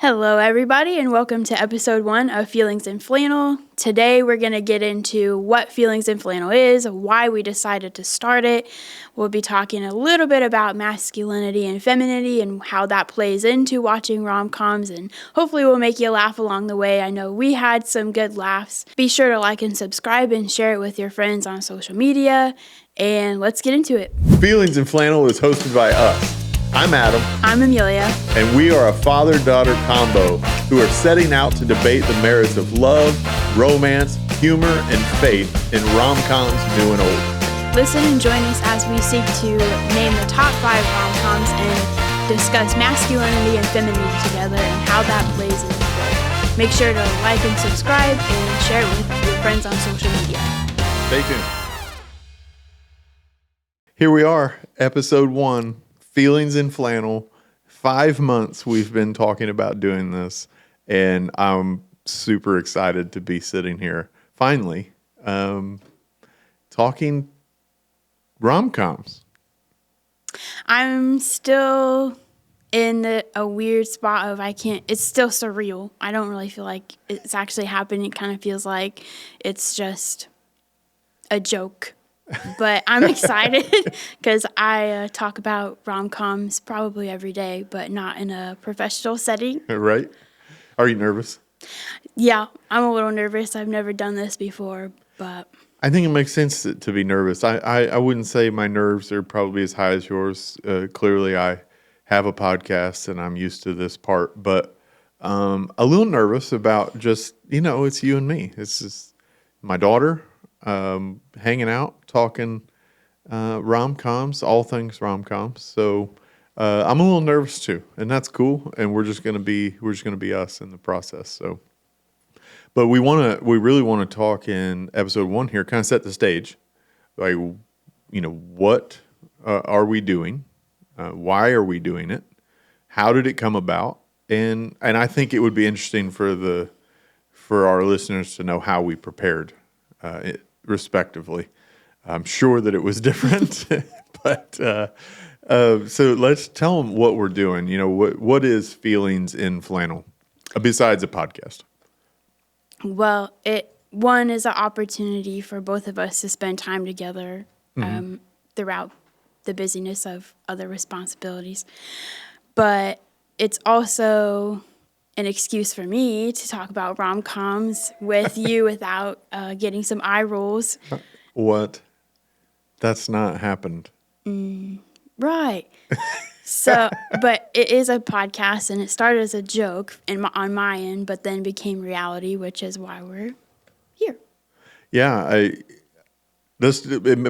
Hello, everybody, and welcome to episode 1 of Feelings in Flannel. Today, we're going to get into what Feelings in Flannel is, why we decided to start it. We'll be talking a little bit about masculinity and femininity and how that plays into watching rom-coms, and hopefully we'll make you laugh along the way. I know we had some good laughs. Be sure to like and subscribe and share it with your friends on social media, and let's get into it. Feelings in Flannel is hosted by us. I'm Adam. I'm Amylia. And we are a father-daughter combo who are setting out to debate the merits of love, romance, humor, and faith in rom-coms new and old. Listen and join us as we seek to name the top 5 rom-coms and discuss masculinity and femininity together and how that plays into it. Make sure to like and subscribe and share it with your friends on social media. Stay tuned. Here we are, episode 1. Feelings in Flannel. 5 months we've been talking about doing this, and I'm super excited to be sitting here finally talking rom-coms. I'm still in a weird spot of it's still surreal. I don't really feel like it's actually happening. It kind of feels like it's just a joke. But I'm excited because I talk about rom-coms probably every day, but not in a professional setting. Right? Are you nervous? Yeah, I'm a little nervous. I've never done this before, but I think it makes sense to be nervous. I wouldn't say my nerves are probably as high as yours. Clearly, I have a podcast and I'm used to this part, but a little nervous about just, it's you and me. It's just my daughter. Hanging out, talking rom-coms, all things rom-coms. So I'm a little nervous too, and that's cool. And we're just gonna be us in the process. So, but we really want to talk in episode 1 here, kind of set the stage. Like, what are we doing? Why are we doing it? How did it come about? And I think it would be interesting for our listeners to know how we prepared. Respectively. I'm sure that it was different, but so let's tell them what we're doing. What is Feelings in Flannel besides a podcast? Well, one is an opportunity for both of us to spend time together throughout the busyness of other responsibilities, but it's also an excuse for me to talk about rom-coms with you without getting some eye rolls. What? That's not happened. Right. So, but it is a podcast, and it started as a joke on my end, but then became reality, which is why we're here. Yeah, it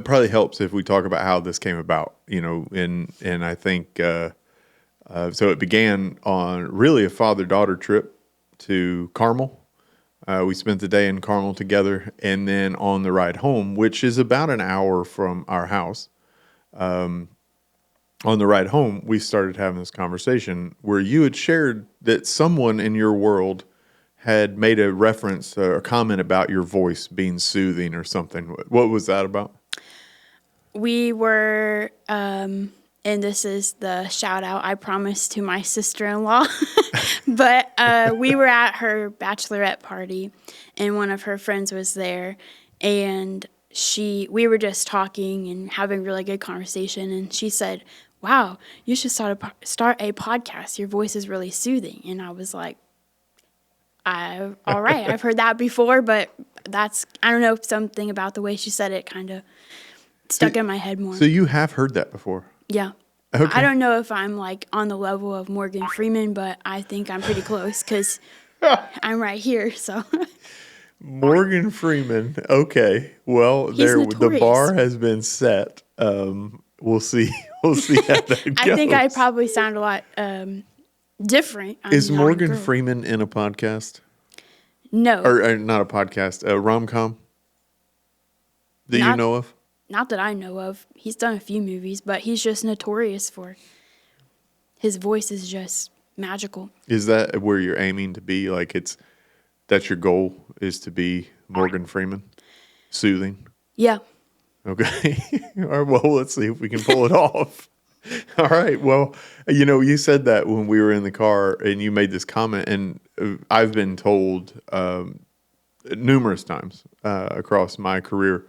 probably helps if we talk about how this came about, and I think... So it began on really a father-daughter trip to Carmel. We spent the day in Carmel together, and then on the ride home, which is about an hour from our house, on the ride home, we started having this conversation where you had shared that someone in your world had made a reference or a comment about your voice being soothing or something. What was that about? We were... and this is the shout out I promised to my sister-in-law. But we were at her bachelorette party, and one of her friends was there, and we were just talking and having really good conversation, and she said, "Wow, you should start a podcast. Your voice is really soothing." And I was like, all right, I've heard that before, but I don't know, something about the way she said it kind of stuck in my head more. So you have heard that before? Yeah. Okay. I don't know if I'm on the level of Morgan Freeman, but I think I'm pretty close because I'm right here. So Morgan Freeman. Okay. Well, the bar has been set. We'll see. We'll see how that goes. I think I probably sound a lot different. Is Morgan Freeman in a podcast? No. Or not a podcast, a rom-com that you know of? Not that I know of. He's done a few movies, but he's just notorious for his voice is just magical. Is that where you're aiming to be? That's your goal, is to be Morgan Freeman? Soothing? Yeah. Okay. All right, well, let's see if we can pull it off. All right. Well, you said that when we were in the car and you made this comment, and I've been told numerous times across my career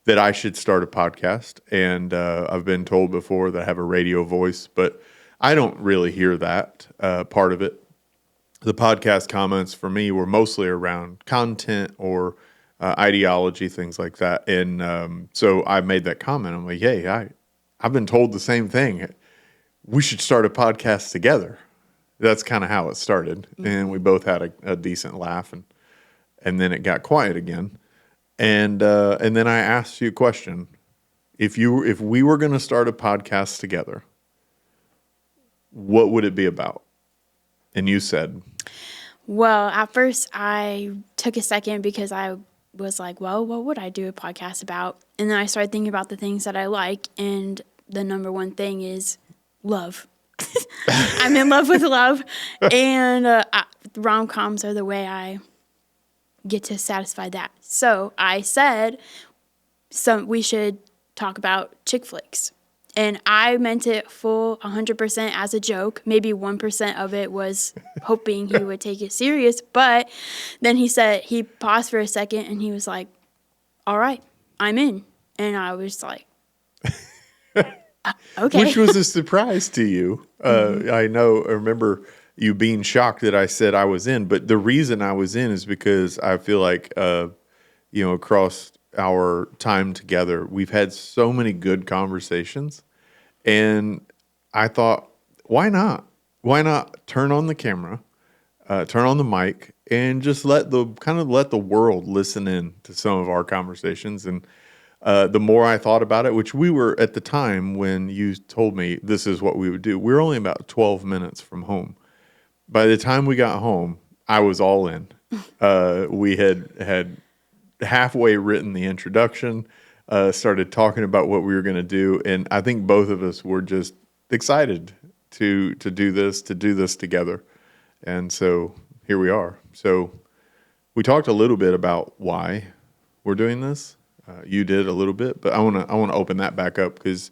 that I should start a podcast. And I've been told before that I have a radio voice, but I don't really hear that part of it. The podcast comments for me were mostly around content or ideology, things like that. And so I made that comment. I'm like, hey, I've been told the same thing. We should start a podcast together. That's kind of how it started. Mm-hmm. And we both had a decent laugh, and then it got quiet again. And then I asked you a question. If we were going to start a podcast together, what would it be about? And you said, well, at first I took a second because I was like, well, what would I do a podcast about? And then I started thinking about the things that I like, and the number one thing is love. I'm in love with love, and rom-coms are the way I get to satisfy that. So I said, we should talk about chick flicks. And I meant it full 100% as a joke. Maybe 1% of it was hoping he would take it serious. But then he paused for a second and he was like, all right, I'm in. And I was like, okay. Which was a surprise to you. Mm-hmm. I remember you being shocked that I said I was in. But the reason I was in is because I feel like, across our time together, we've had so many good conversations. And I thought, why not? Why not turn on the camera, turn on the mic, and just let the world listen in to some of our conversations. And the more I thought about it, which we were at the time when you told me this is what we would do, we were only about 12 minutes from home. By the time we got home, I was all in. We had halfway written the introduction, started talking about what we were going to do, and I think both of us were just excited to do this together. And so here we are. So we talked a little bit about why we're doing this. You did a little bit, but I want to open that back up because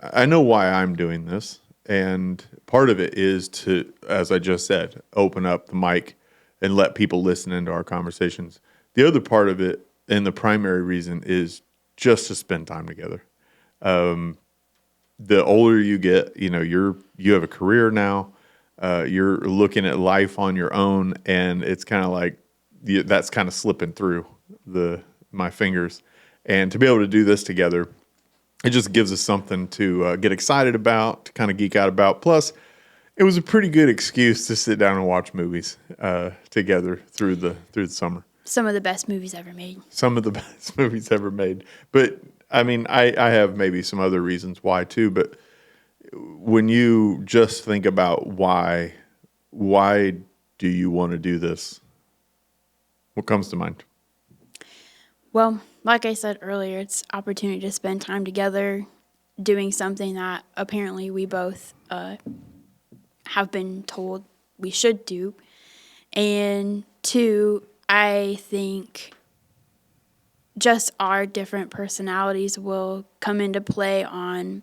I know why I'm doing this, and part of it is to, as I just said, open up the mic and let people listen into our conversations. The other part of it, and the primary reason, is just to spend time together. The older you get, you have a career now. You're looking at life on your own, and it's kind of like that's kind of slipping through my fingers. And to be able to do this together, it just gives us something to get excited about, to kind of geek out about. Plus, it was a pretty good excuse to sit down and watch movies together through the summer. Some of the best movies ever made. Some of the best movies ever made. But, I mean, I have maybe some other reasons why, too. But when you just think about why do you want to do this? What comes to mind? Well, like I said earlier, it's opportunity to spend time together doing something that apparently we both have been told we should do. And two, I think just our different personalities will come into play on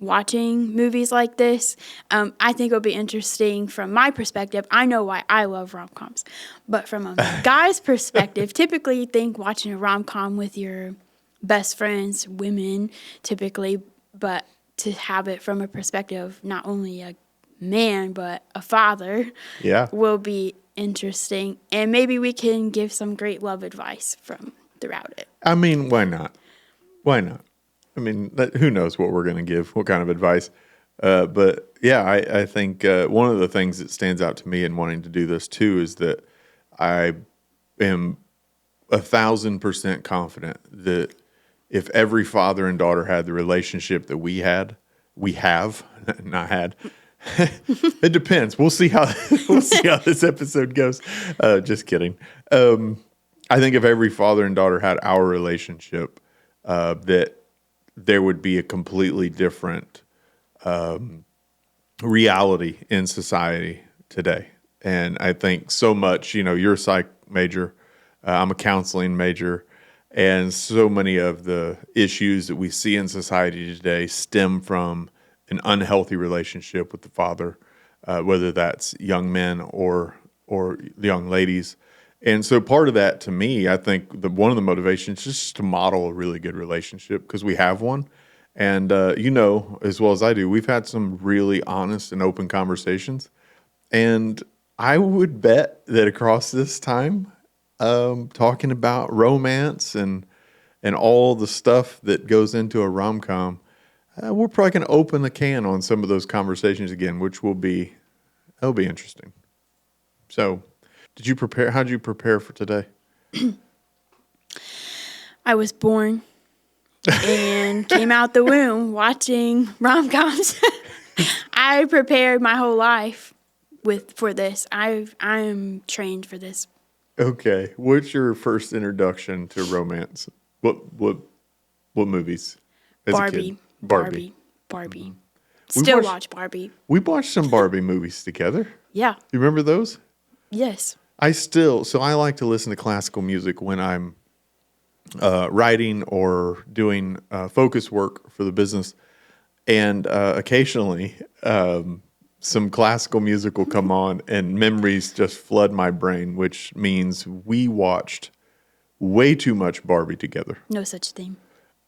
watching movies like this. I think it'll be interesting from my perspective. I know why I love rom-coms, but from a guy's perspective, typically you think watching a rom-com with your best friends, women typically, but to have it from a perspective of not only a man but a father will be interesting, and maybe we can give some great love advice from throughout it. I mean, why not? I mean, who knows what we're going to give, what kind of advice. But yeah, I think one of the things that stands out to me in wanting to do this too is that I am 1,000% confident that if every father and daughter had the relationship that we have, not had. It depends. We'll see how this episode goes. Just kidding. I think if every father and daughter had our relationship, that there would be a completely different reality in society today. And I think so much, you're a psych major, I'm a counseling major, and so many of the issues that we see in society today stem from an unhealthy relationship with the father, whether that's young men or young ladies. And so part of that, to me, I think one of the motivations is just to model a really good relationship, because we have one. And as well as I do, we've had some really honest and open conversations. And I would bet that across this time, talking about romance and all the stuff that goes into a rom-com, we're probably going to open the can on some of those conversations again, which that'll be interesting. So, how did you prepare for today? I was born and came out the womb watching rom-coms. I prepared my whole life for this. I'm trained for this. Okay. What's your first introduction to romance? What movies? As a kid? Barbie. Mm-hmm. Still watch Barbie. We watched some Barbie movies together. Yeah. You remember those? Yes. So I like to listen to classical music when I'm writing or doing focus work for the business. And occasionally, some classical music will come on and memories just flood my brain, which means we watched way too much Barbie together. No such thing.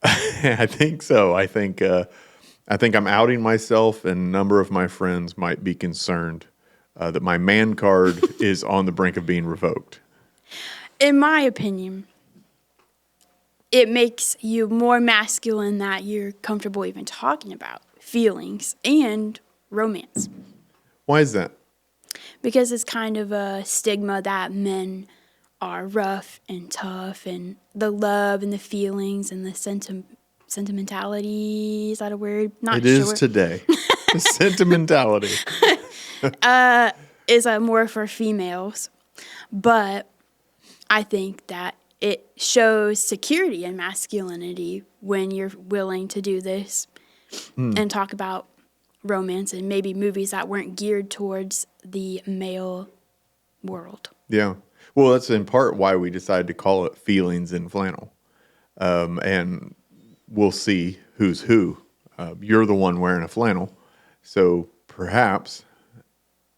I think so. I think I'm outing myself, and a number of my friends might be concerned that my man card is on the brink of being revoked. In my opinion, it makes you more masculine that you're comfortable even talking about feelings and romance. Why is that? Because it's kind of a stigma that men are rough and tough, and the love and the feelings and the sentimentality, is that a word? Not sure. It is today. The sentimentality. Is more for females. But I think that it shows security and masculinity when you're willing to do this and talk about romance and maybe movies that weren't geared towards the male world. Yeah. Well, that's in part why we decided to call it Feelings in Flannel. And we'll see who's who. You're the one wearing a flannel, so perhaps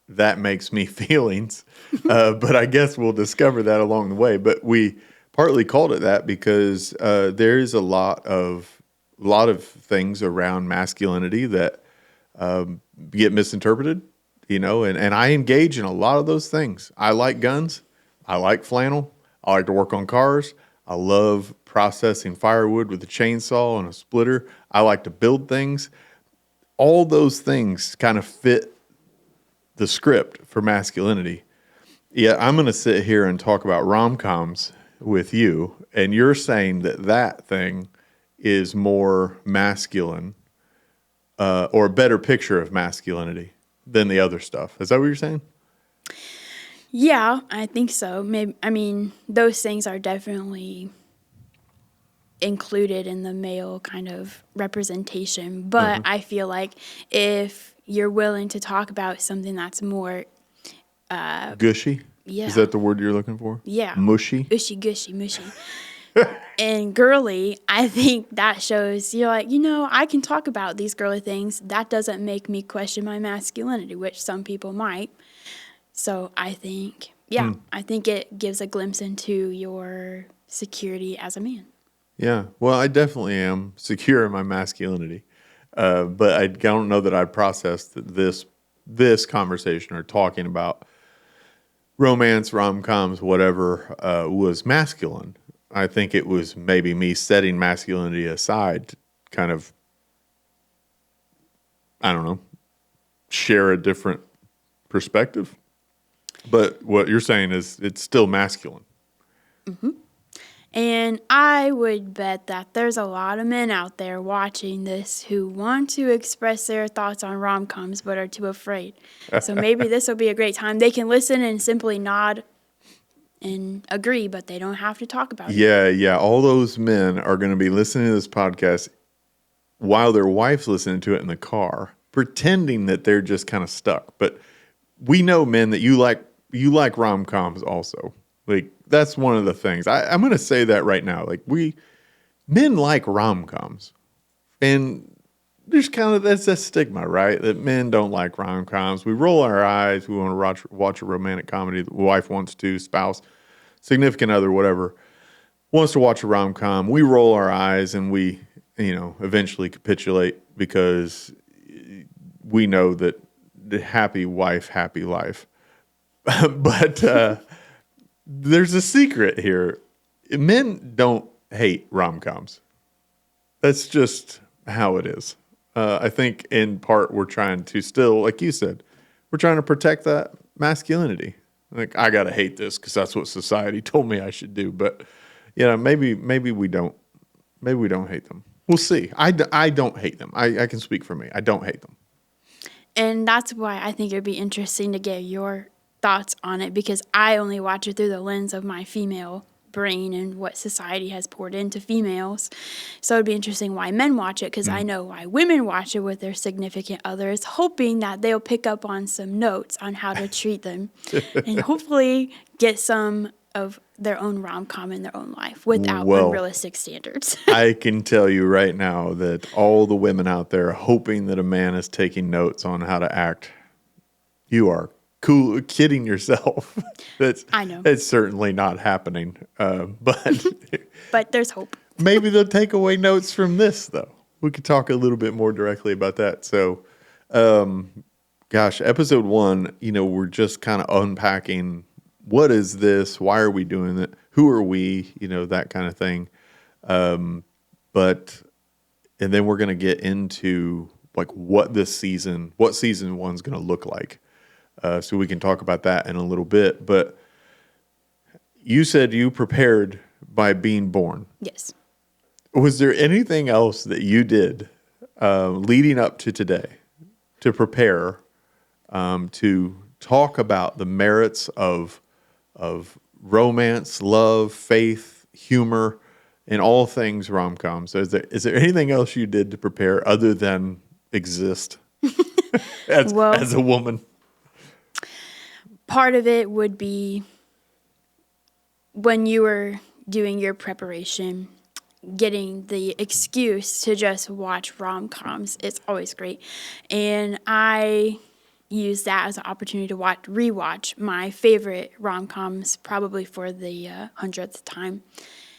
that makes me feelings. But I guess we'll discover that along the way. But we partly called it that because there's a lot of things around masculinity that get misinterpreted, and I engage in a lot of those things. I like guns. I like flannel. I like to work on cars. I love processing firewood with a chainsaw and a splitter. I like to build things. All those things kind of fit the script for masculinity. Yeah, I'm going to sit here and talk about rom-coms with you, and you're saying that thing is more masculine or a better picture of masculinity than the other stuff. Is that what you're saying? Yeah, I think so. Those things are definitely included in the male kind of representation. But I feel like if you're willing to talk about something that's more gushy? Yeah. Is that the word you're looking for? Yeah. Mushy? Gushy, mushy. And girly, I think that shows you're like, I can talk about these girly things. That doesn't make me question my masculinity, which some people might. So I think, I think it gives a glimpse into your security as a man. Yeah. Well, I definitely am secure in my masculinity. But I don't know that I processed this conversation or talking about romance, rom-coms, whatever, was masculine. I think it was maybe me setting masculinity aside to kind of, I don't know, share a different perspective. But what you're saying is it's still masculine. Mm-hmm. And I would bet that there's a lot of men out there watching this who want to express their thoughts on rom-coms but are too afraid. So maybe this will be a great time. They can listen and simply nod and agree, but they don't have to talk about it. Yeah. All those men are going to be listening to this podcast while their wife's listening to it in the car, pretending that they're just kind of stuck. But we know, men, that you like rom-coms also. Like, that's one of the things. I'm going to say that right now. Like, men like rom-coms. And there's kind of that's a stigma, right? That men don't like rom-coms. We roll our eyes. We want to watch a romantic comedy. The wife wants to, spouse, significant other, whatever, wants to watch a rom-com. We roll our eyes and we, eventually capitulate because we know that the happy wife, happy life. But there's a secret here. Men don't hate rom-coms. That's just how it is. I think in part we're trying to still, like you said, we're trying to protect that masculinity. Like, I got to hate this because that's what society told me I should do. But, maybe we don't. Maybe we don't hate them. We'll see. I don't hate them. I can speak for me. I don't hate them. And that's why I think it would be interesting to get your thoughts on it, because I only watch it through the lens of my female brain and what society has poured into females. So it'd be interesting why men watch it, because I know why women watch it with their significant others, hoping that they'll pick up on some notes on how to treat them and hopefully get some of their own rom-com in their own life without unrealistic standards. I can tell you right now that all the women out there hoping that a man is taking notes on how to act, you are kidding yourself. I know. It's certainly not happening. But there's hope. Maybe they'll take away notes from this, though. We could talk a little bit more directly about that. So, episode 1, we're just kind of unpacking, what is this? Why are we doing it? Who are we? That kind of thing. And then we're going to get into like what season 1's going to look like. So we can talk about that in a little bit. But you said you prepared by being born. Yes. Was there anything else that you did leading up to today to prepare to talk about the merits of romance, love, faith, humor, and all things rom-coms? Is there anything else you did to prepare other than exist as a woman? Part of it would be when you were doing your preparation, getting the excuse to just watch rom-coms. It's always great. And I use that as an opportunity to rewatch my favorite rom-coms, probably for the 100th time.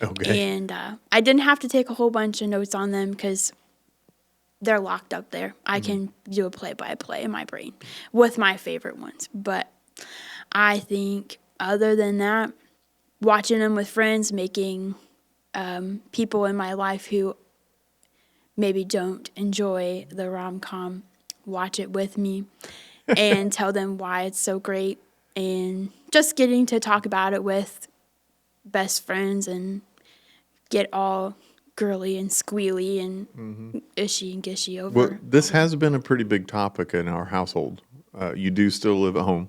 Okay. And I didn't have to take a whole bunch of notes on them because they're locked up there. I can do a play-by-play in my brain with my favorite ones. But I think other than that, watching them with friends, making people in my life who maybe don't enjoy the rom-com watch it with me and tell them why it's so great, and just getting to talk about it with best friends and get all girly and squealy and ishy and gishy over. Well, this has been a pretty big topic in our household. You do still live at home,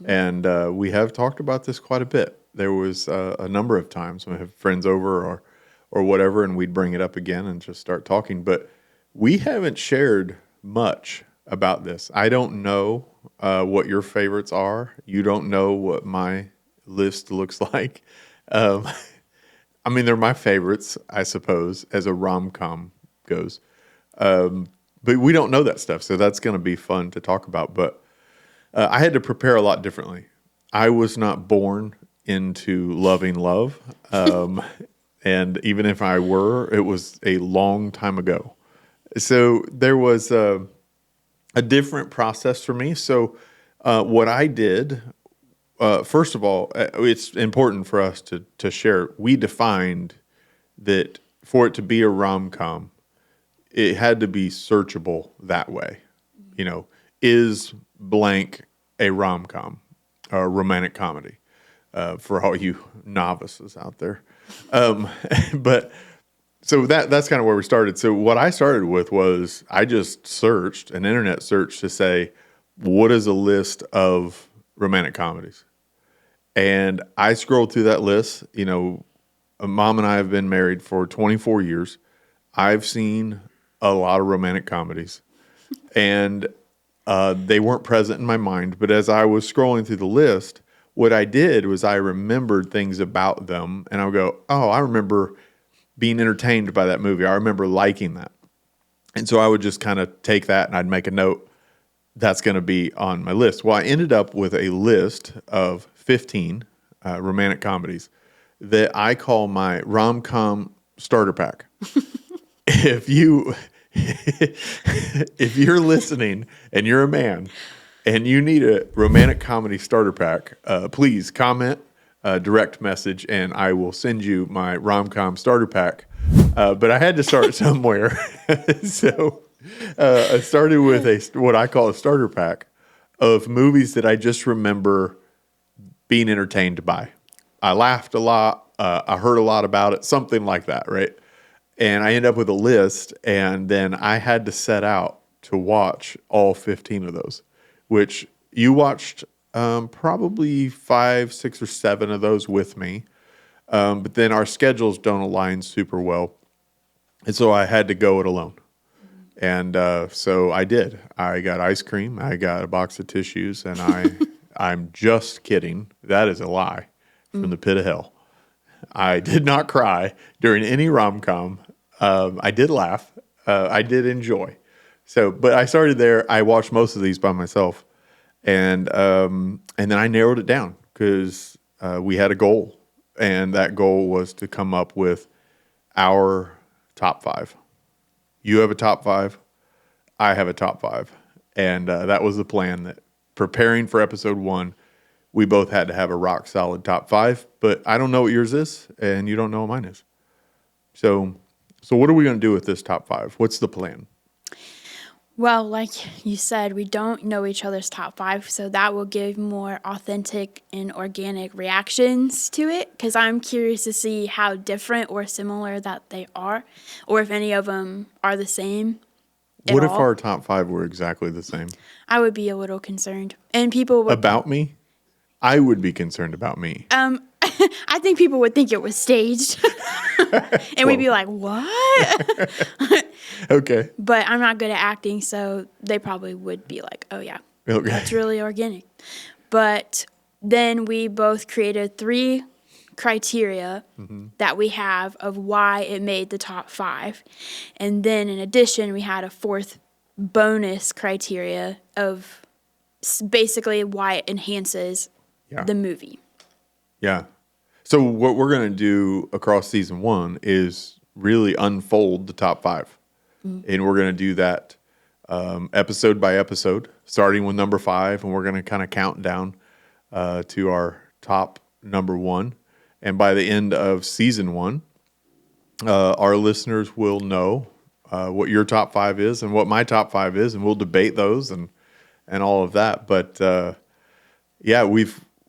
and we have talked about this quite a bit. There was a number of times when we have friends over or whatever, and we'd bring it up again and just start talking. But we haven't shared much about this. I don't know what your favorites are. You don't know what my list looks like. I mean, they're my favorites, I suppose, as a rom-com goes. But we don't know that stuff, so that's going to be fun to talk about. But I had to prepare a lot differently. I was not born into loving love. And even if I were, it was a long time ago. So there was a different process for me. So what I did, first of all, it's important for us to share. We defined that for it to be a rom-com, it had to be searchable that way. Is blank a rom-com, a romantic comedy, for all you novices out there. But so that's kind of where we started. So what I started with was I just searched an internet search to say, what is a list of romantic comedies? And I scrolled through that list. Mom and I have been married for 24 years. I've seen a lot of romantic comedies, and they weren't present in my mind. But as I was scrolling through the list, what I did was I remembered things about them, and I would go, oh, I remember being entertained by that movie. I remember liking that. And so I would just kind of take that and I'd make a note that's going to be on my list. Well, I ended up with a list of 15 romantic comedies that I call my RomCom starter pack. If you if you're listening and you're a man and you need a romantic comedy starter pack, please comment, direct message, and I will send you my RomCom starter pack. But I had to start somewhere, so I started with what I call a starter pack of movies that I just remember being entertained by. I laughed a lot. I heard a lot about it, something like that, right? And I end up with a list, and then I had to set out to watch all 15 of those, which you watched probably 5, 6, or 7 of those with me. But then our schedules don't align super well. And so I had to go it alone. And so I did. I got ice cream. I got a box of tissues. And I'm just kidding. That is a lie from the pit of hell. I did not cry during any rom-com. I did laugh. I did enjoy. But I started there. I watched most of these by myself. And then I narrowed it down because we had a goal. And that goal was to come up with our top 5. You have a top 5. I have a top 5. And that was the plan, that preparing for episode 1, we both had to have a rock solid top 5. But I don't know what yours is, and you don't know what mine is. So what are we going to do with this top 5? What's the plan? Well, like you said, we don't know each other's top 5, so that will give more authentic and organic reactions to it, because I'm curious to see how different or similar that they are, or if any of them are the same. What if our top 5 were exactly the same? I would be a little concerned. And people would... About me? I would be concerned about me. I think people would think it was staged. And we'd be like, what? Okay. But I'm not good at acting, so they probably would be like, oh, yeah, Okay. That's really organic. But then we both created 3 criteria that we have of why it made the top 5. And then in addition, we had a 4th bonus criteria of basically why it enhances the movie. Yeah. So what we're going to do across season 1 is really unfold the top 5. And we're going to do that episode by episode, starting with number 5. And we're going to kind of count down to our top number 1. And by the end of season 1, our listeners will know what your top 5 is and what my top 5 is. And we'll debate those and all of that. But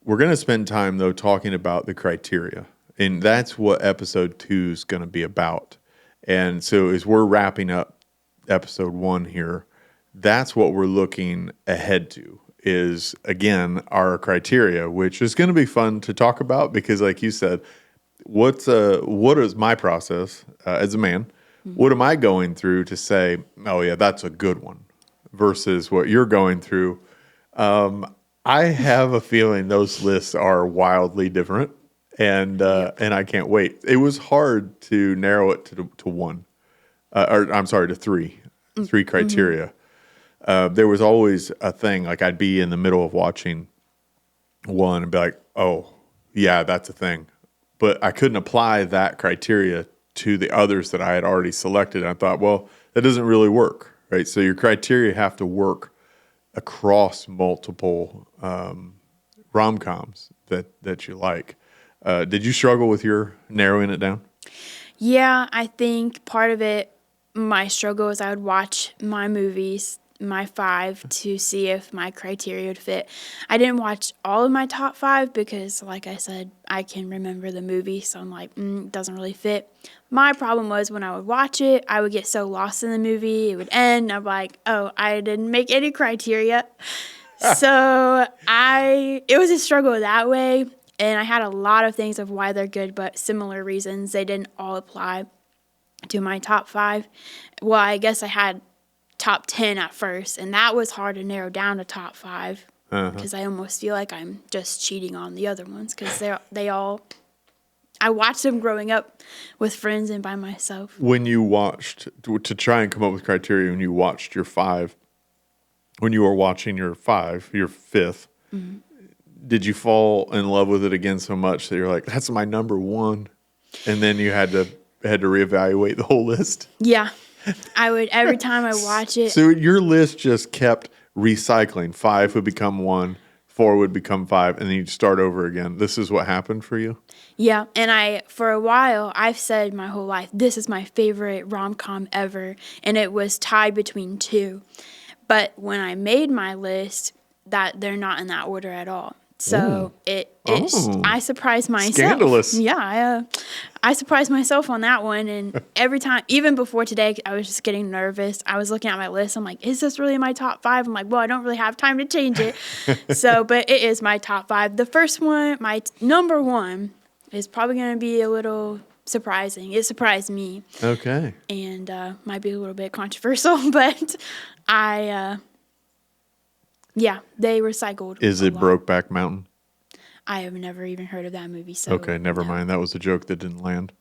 we're going to spend time, though, talking about the criteria. And that's what episode 2 is going to be about. And so as we're wrapping up episode 1 here, that's what we're looking ahead to is, again, our criteria, which is going to be fun to talk about because, like you said, what is my process as a man? What am I going through to say, oh, yeah, that's a good one versus what you're going through? I have a feeling those lists are wildly different, and I can't wait. It was hard to narrow it to 1, to 3 criteria. There was always a thing, like I'd be in the middle of watching one and be like, oh, yeah, that's a thing. But I couldn't apply that criteria to the others that I had already selected. And I thought, well, that doesn't really work, right? So your criteria have to work across multiple rom-coms that you like. Did you struggle with your narrowing it down? Yeah, I think part of it, my struggle is I would watch my movies, my 5, to see if my criteria would fit. I didn't watch all of my top 5 because, like I said, I can remember the movie, so I'm like, it doesn't really fit. My problem was when I would watch it, I would get so lost in the movie, it would end, and I'm like, oh, I didn't make any criteria. So it was a struggle that way, and I had a lot of things of why they're good, but similar reasons. They didn't all apply to my top 5. Well, I guess I had top 10 at first, and that was hard to narrow down to top 5 because I almost feel like I'm just cheating on the other ones because they all I watched them growing up with friends and by myself. When you watched, to try and come up with criteria, when you watched your 5, when you were watching your 5, your 5th, did you fall in love with it again so much that you're like, that's my number 1? And then you had to reevaluate the whole list? Yeah. I would, every time I watch it. So your list just kept recycling. 5 would become 1, 4 would become 5, and then you'd start over again. This is what happened for you? Yeah, and for a while, I've said my whole life, this is my favorite rom-com ever, and it was tied between 2. But when I made my list, that they're not in that order at all. So I surprised myself. Scandalous. Yeah, I surprised myself on that one, and every time, even before today, I was just getting nervous. I was looking at my list. I'm like, is this really my top 5? I'm like, well, I don't really have time to change it. But it is my top 5. The first one, my number 1, is probably going to be a little surprising. It surprised me. Okay. And might be a little bit controversial, but they recycled. Is it Brokeback Mountain? I have never even heard of that movie. So okay, never mind. That was a joke that didn't land.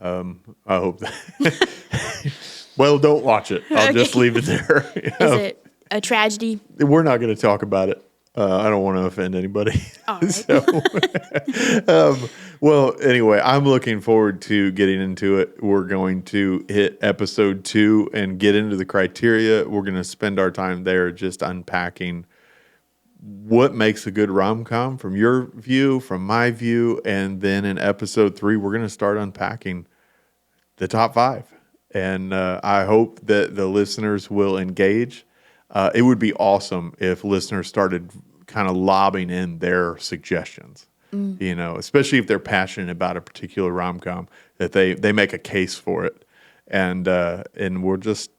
I hope that. Well, don't watch it. I'll just leave it there. Is it a tragedy? We're not going to talk about it. I don't want to offend anybody. All right. Well, anyway, I'm looking forward to getting into it. We're going to hit episode 2 and get into the criteria. We're going to spend our time there just unpacking what makes a good rom-com from your view, from my view, and then in episode 3, we're going to start unpacking the top 5. And I hope that the listeners will engage. It would be awesome if listeners started kind of lobbing in their suggestions, especially if they're passionate about a particular rom-com, that they make a case for it. And we'll just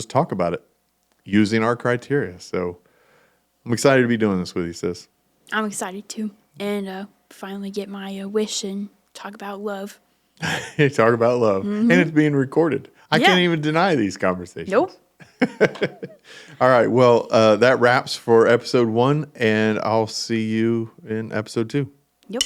talk about it using our criteria. So I'm excited to be doing this with you, sis. I'm excited too. And finally get my wish and talk about love. Talk about love. And it's being recorded. I can't even deny these conversations. Nope. All right. Well, that wraps for episode 1, and I'll see you in episode 2. Yep.